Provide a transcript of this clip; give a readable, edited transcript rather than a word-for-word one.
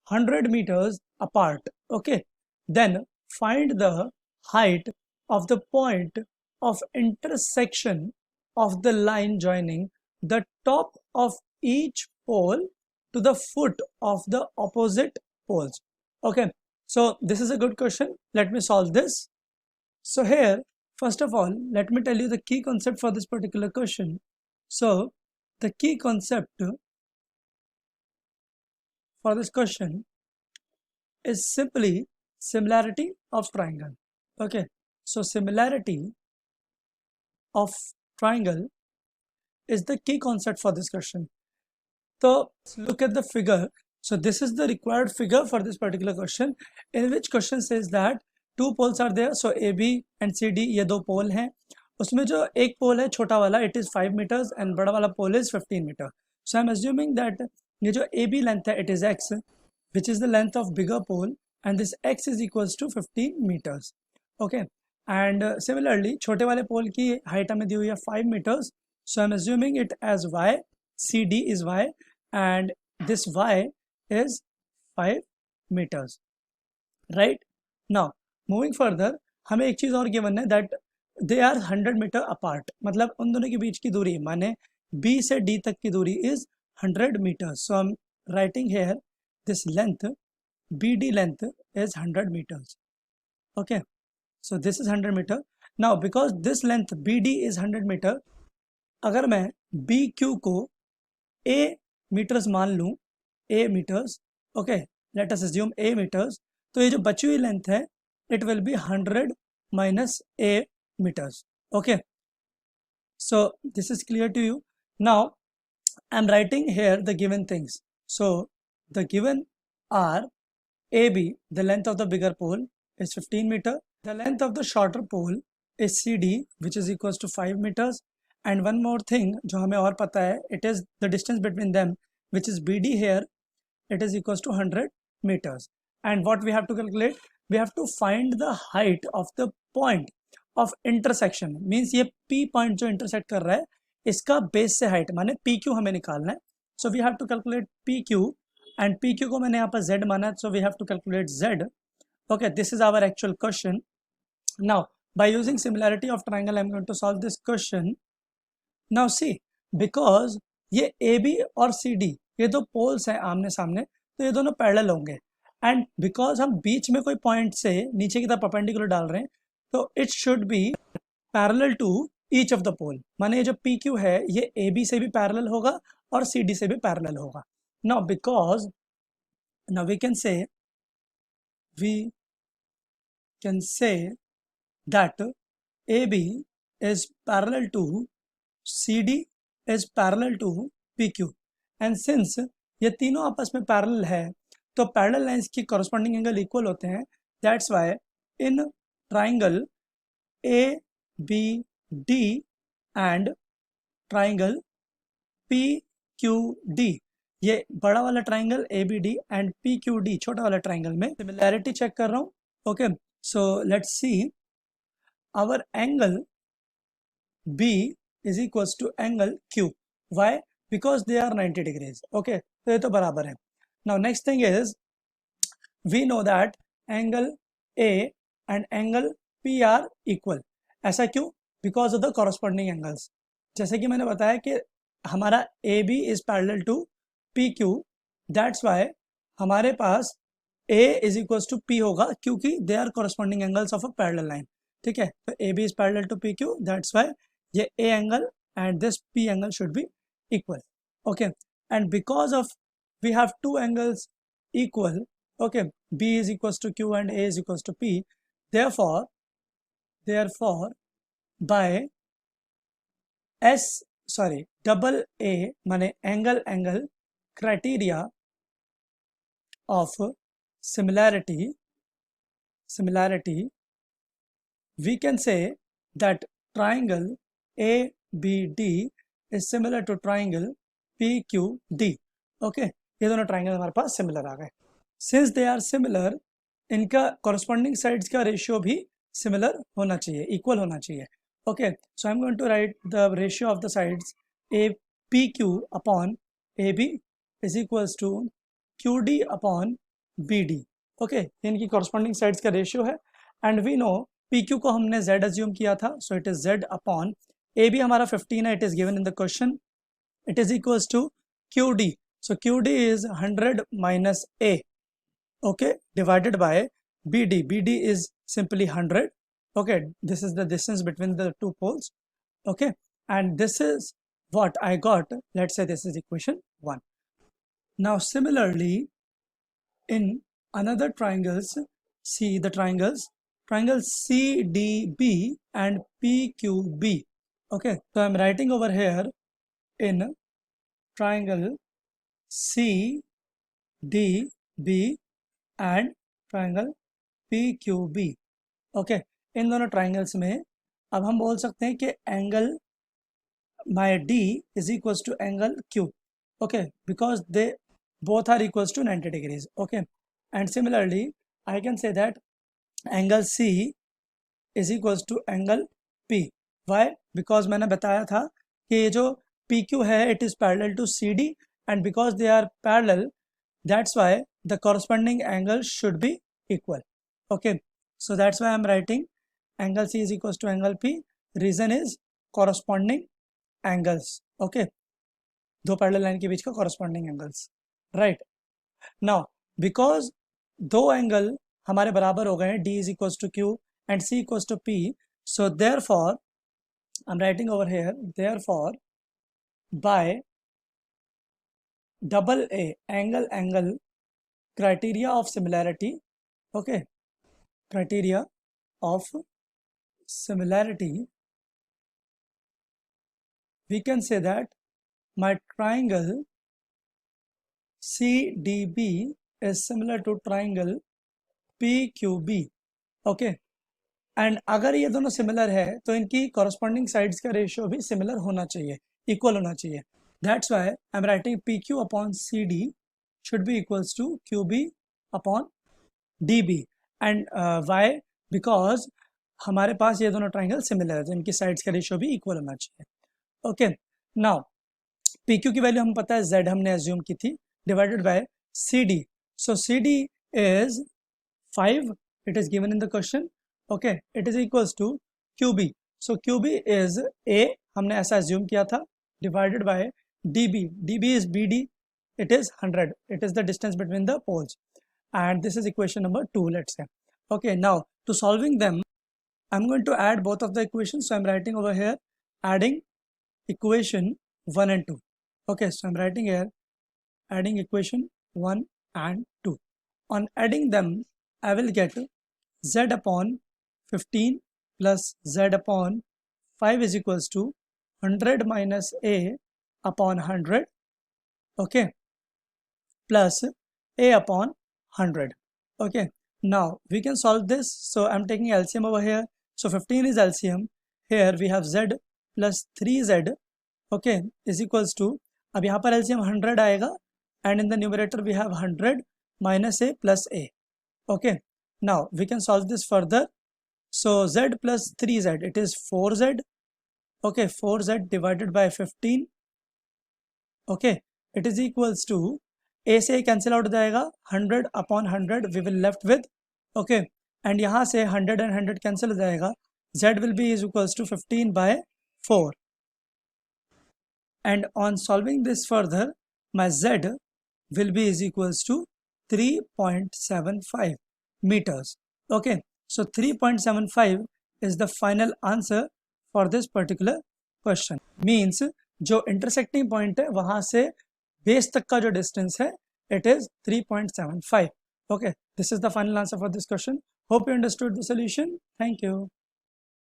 100 meters apart. Okay, then find the height of the point of intersection of the line joining the top of each pole to the foot of the opposite poles. Okay, so this is a good question. Let me solve this. So here, first of all, let me tell you the key concept for this particular question. So the key concept for this question is simply similarity of triangle. Okay, so similarity of triangle is the key concept for this question. So look at the figure. So this is the required figure for this particular question, in which question says that two poles are there. So AB and CD ये दो पोल हैं. उसमें जो एक पोल है छोटा वाला, it is 5 meters and बड़ा वाला पोल is 15 meter. So I'm assuming that ये जो AB length है, it is x, which is the length of bigger pole, and this x is equals to 15 meters. Okay, and similarly छोटे वाले पोल की height हमें दी हुई है 5 meters. So I'm assuming it as y. CD is y, and this y is 5 meters. Right now, moving further, हमें एक चीज और गिवन है that they are 100 meter apart. मतलब उन दोनों के बीच की दूरी, माने B से D तक की दूरी is 100 meters. So I'm writing here this length, BD length is 100 meters. Okay, so this is 100 meter. Now because this length BD is 100 meter, अगर मैं BQ को A meters मान लूँ, A meters, okay, let us assume A meters, तो ये जो बची हुई लेंथ है, it will be 100 minus A meters. Okay, so this is clear to you. Now I'm writing here the given things. So the given are AB, the length of the bigger pole is 15 meter. The length of the shorter pole is CD, which is equals to 5 meters. And one more thing जो हमें और पता है, it is the distance between them, which is BD here, it is equals to 100 meters. And what we have to calculate, we have to find the height of the point of intersection. Means ये P point जो intersect कर रहा है, इसका base से height, माने PQ हमें निकालना है. So we have to calculate PQ, and PQ को मैंने यहाँ पर Z माना है, so we have to calculate Z. Okay, this is our actual question. Now by using similarity of triangle, I am going to solve this question. Now see, because ये AB और CD ये दो poles हैं आमने सामने, तो ये दोनों पैरेलल होंगे, एंड बिकॉज हम बीच में कोई पॉइंट से नीचे की तरफ परपेंडिकुलर डाल रहे हैं, तो it should be parallel to each of the pole. माने ये जो PQ है ये AB से भी पैरेलल होगा और CD से भी पैरेलल होगा. Now because now we can say that AB is parallel to CD is parallel to PQ, and since ये तीनों आपस में पैरेलल है, तो पैरेलल लाइंस की कॉरस्पॉन्डिंग एंगल इक्वल होते हैं. That's why in triangle ABD and triangle PQD, ये बड़ा वाला ट्राइंगल ABD एंड PQD छोटा वाला ट्राइंगल में सिमिलैरिटी चेक कर रहा हूँ. Okay, so let's see, hour angle B is equals to angle Q. Why? Because they are 90 degrees. Okay, तो ये तो बराबर है. Now next thing is, we know that angle A and angle P are equal. ऐसा क्यों? Because of the corresponding angles. जैसे कि मैंने बताया कि हमारा AB is parallel to PQ. That's why हमारे पास A is equals to P होगा, क्योंकि they are corresponding angles of a parallel line. ठीक है, तो AB is parallel to PQ. That's why ये A angle and this P angle should be equal. Okay, and because of we have two angles equal, okay, B is equals to Q and A is equals to P, therefore by double A माने angle criteria of similarity, we can say that triangle ABD is similar to triangle PQD. Okay, ये दोनों triangle हमारे पास similar आ गए. Since they are similar, इनका corresponding sides का ratio भी similar होना चाहिए, इक्वल होना चाहिए. Okay, so I am going to write the ratio of the sides PQ upon AB is equals to QD upon B D. Okay, इनकी corresponding sides का ratio है। And we know P Q को हमने z assume किया था, so it is z upon A भी हमारा 15 है, it is given in the question, it is equals to QD. So QD is 100 minus A, okay, divided by BD. BD is simply 100. Okay, this is the distance between the two poles. Okay, and this is what I got. Let's say this is equation 1. Now similarly, in another triangles, see the triangles CDB and PQB. Okay, so I'm writing over here in triangle CDB and triangle PQB. Okay, इन दोनों triangles में अब हम बोल सकते हैं कि angle my D is equals to angle Q. Okay, because they both are equals to 90 degrees. Okay, and similarly I can say that angle C is equals to angle P. Why? Because मैंने बताया था कि ये जो PQ है it is parallel to CD, and because they are parallel, that's why the corresponding angle should be equal. Okay, so that's why I'm writing angle C is equals to angle P. Reason is corresponding angles. Okay, दो parallel line के बीच का corresponding angles, right? Now because दो angle हमारे बराबर हो गए हैं, D is equals to Q and C equals to P, so therefore I'm writing over here, therefore by double A angle criteria of similarity. Okay, criteria of similarity, we can say that my triangle CDB is similar to triangle PQB. Okay, and अगर ये दोनों similar है तो इनकी corresponding sides का ratio भी similar होना चाहिए, इक्वल होना चाहिए. That's why I am writing PQ upon CD should be equals to QB upon DB. And why? Because हमारे पास ये दोनों ट्राइंगल सिमिलर है तो इनकी साइड्स का रेशियो भी इक्वल होना चाहिए. ओके, नाउ PQ की वैल्यू हमें पता है, Z हमने एज्यूम की थी, divided by CD. So CD is 5, it is given in the question. Okay, it is equals to QB. So QB is A, हमने ऐसा एज्यूम किया था, divided by DB. DB is BD, it is 100, it is the distance between the poles, and this is equation number 2, let's say. Okay, now to solving them I'm going to add both of the equations, so I'm writing over here adding equation 1 and 2. Okay, so I'm writing here adding equation 1 and 2. On adding them I will get Z upon 15 plus Z upon 5 is equals to 100 minus A upon 100, okay, plus A upon 100. Okay, now we can solve this, so I'm taking LCM over here, so 15 is LCM, here we have Z plus 3Z, okay, is equals to, अब यहाँ पर LCM 100 आएगा, and in the numerator we have 100 minus A plus A. Okay, now we can solve this further. So Z plus 3Z, it is 4Z. Okay, 4Z divided by 15. Okay, it is equals to, A से cancel out हो जाएगा, 100 upon 100 we will left with. Okay, and यहाँ से 100 and 100 cancel हो जाएगा, Z will be is equals to 15 by 4. And on solving this further, my Z will be is equals to 3.75 meters. Okay, so 3.75 is the final answer for this particular question. Means जो intersecting point है वहाँ से base तक का जो distance है, it is 3.75. Okay, this is the final answer for this question. Hope you understood the solution. Thank you.